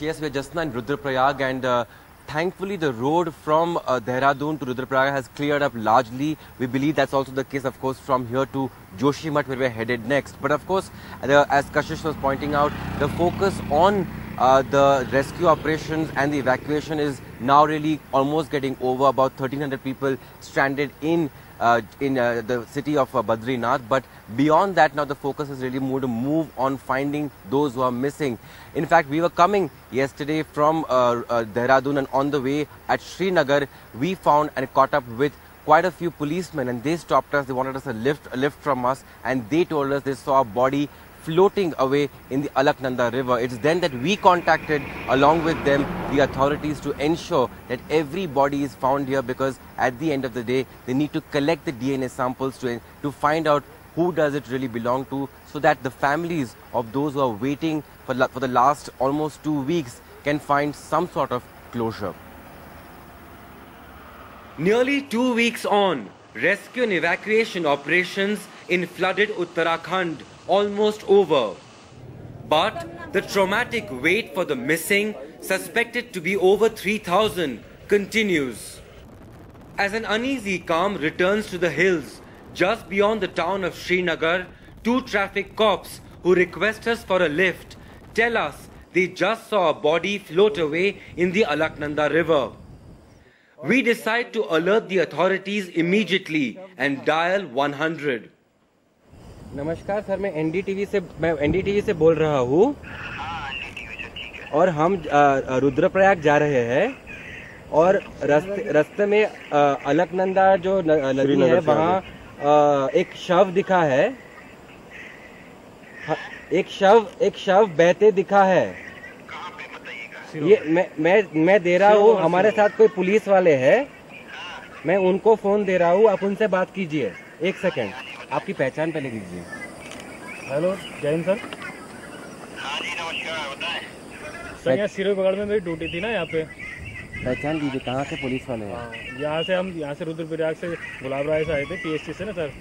yes, we are just now in Rudraprayag, and thankfully the road from Dehradun to Rudraprayag has cleared up largely. We believe that's also the case, of course, from here to Joshimath, where we're headed next. But of course, as Kashish was pointing out, the focus on the rescue operations and the evacuation is now really almost getting over. About 1,300 people stranded in the city of Badrinath, but beyond that now the focus is really move on finding those who are missing. In fact, we were coming yesterday from Dehradun, and on the way at Srinagar we found and caught up with quite a few policemen, and they stopped us. They wanted us a lift from us, and they told us they saw a body floating away in the Alaknanda river. It's then that we contacted, along with them, the authorities to ensure that every body is found here, because at the end of the day, they need to collect the DNA samples to find out who does it really belong to, so that the families of those who are waiting for the last almost 2 weeks can find some sort of closure. Nearly 2 weeks on, rescue and evacuation operations in flooded Uttarakhand almost over. But the traumatic wait for the missing, suspected to be over 3,000, continues. As an uneasy calm returns to the hills just beyond the town of Srinagar, 2 traffic cops who request us for a lift tell us they just saw a body float away in the Alaknanda river. We decide to alert the authorities immediately and dial 100. नमस्कार sir, मैं NDTV से बोल रहा हूँ, और हम रुद्रप्रयाग जा रहे हैं, और रास्ते में अलकनंदा जो नदी है वहाँ एक शव दिखा है, एक शव बहते दिखा है। ये मैं दे रहा हूँ, हमारे साथ कोई पुलिस वाले हैं, मैं उनको फोन दे रहा हूँ, आप उनसे बात कीजिए। 1 सेकेंड, आपकी पहचान पहले दीजिए। हेलो, जय हिंद सर। हाँ जी नमस्कार, बताएं। सर यहाँ सिरोही बगड़ में मेरी ड्यूटी थी ना, यहाँ पे। पहचान दीजिए, कहाँ से पुलिस वाले हैं? यहाँ से रुद्रप्रयाग से गुलाब राय से आए थे, पीएसटी से ना सर।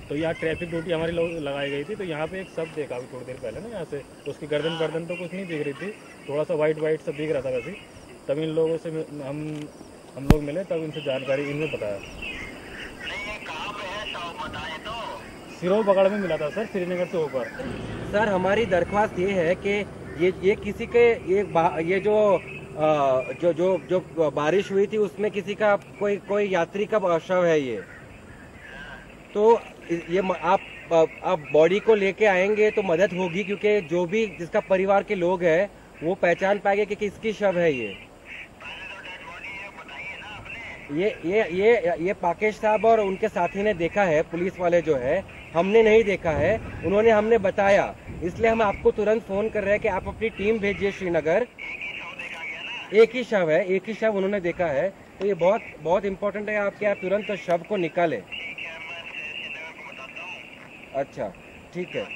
तो यहाँ ट्रैफिक ड्यूटी हमारी लगाई गई थी, तो यहाँ पे एक शव देखा अभी थोड़ी देर पहले ना यहाँ से, तो उसकी गर्दन तो कुछ नहीं दिख रही थी, थोड़ा सा वाइट सा दिख रहा था वैसे। तब इन लोगों से हम लोग मिले, तब इनसे जानकारी इन्हें बताया। सिरोही बगड़ में मिला था सर, श्रीनगर से ऊपर। सर, हमारी दरख्वास्त ये है कि ये किसी के ये जो बारिश हुई थी उसमें किसी का कोई यात्री का शव है ये, तो ये आप बॉडी को लेके आएंगे तो मदद होगी, क्योंकि जो भी जिसका परिवार के लोग हैं वो पहचान पाएंगे कि किसकी शव है ये पाकेश साहब और उनके साथी ने देखा है, पुलिस वाले जो है, हमने नहीं देखा है, उन्होंने हमें बताया, इसलिए हम आपको तुरंत फोन कर रहे हैं कि आप अपनी टीम भेजिए श्रीनगर। एक ही शव उन्होंने देखा है, तो ये बहुत इम्पोर्टेंट है आप तुरंत शव को निकालें। अच्छा, ठीक है।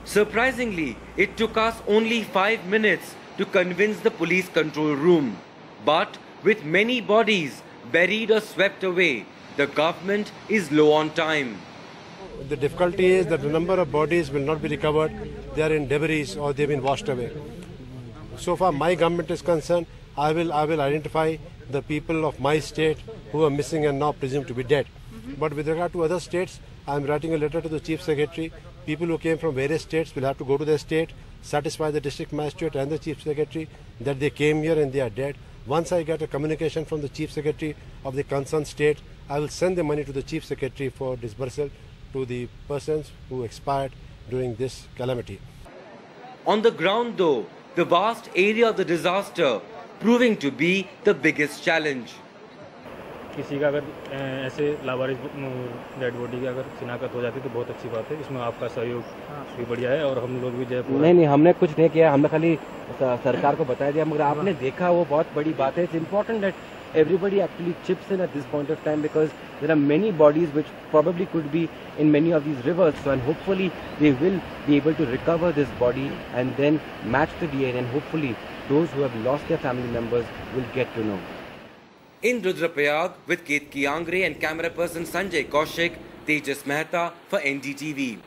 Surprisingly, it took us only 5 minutes to convince the police control room. But with many bodies buried or swept away, the government is low on time. The difficulty is that the number of bodies will not be recovered. They are in debris or they have been washed away. So far my government is concerned, I will identify the people of my state who are missing and now presumed to be dead. But with regard to other states, I am writing a letter to the Chief Secretary. People who came from various states will have to go to their state, satisfy the District Magistrate and the Chief Secretary that they came here and they are dead. Once I get a communication from the Chief Secretary of the concerned state, I will send the money to the Chief Secretary for disbursal to the persons who expired during this calamity. On the ground though, the vast area of the disaster proving to be the biggest challenge. किसी का अगर ऐसे लावारिस dead body की अगर शिनाख्त हो जाती तो बहुत अच्छी बात है, इसमें आपका सहयोग भी बढ़िया है, और हम लोग भी जयपुर नहीं हमने कुछ नहीं किया, हमने खाली सरकार को बताया दिया, मगर आपने देखा वो बहुत बड़ी बात है। It's important that everybody actually chips in at this point of time, because there are many bodies which probably could be in many of these rivers, so and hopefully they will be able to recover this body and then match the DNA, and hopefully those who have lost their family members will get to know. In Rudraprayag with Ketki Angre and camera person Sanjay Kaushik, Tejas Mehta for NDTV.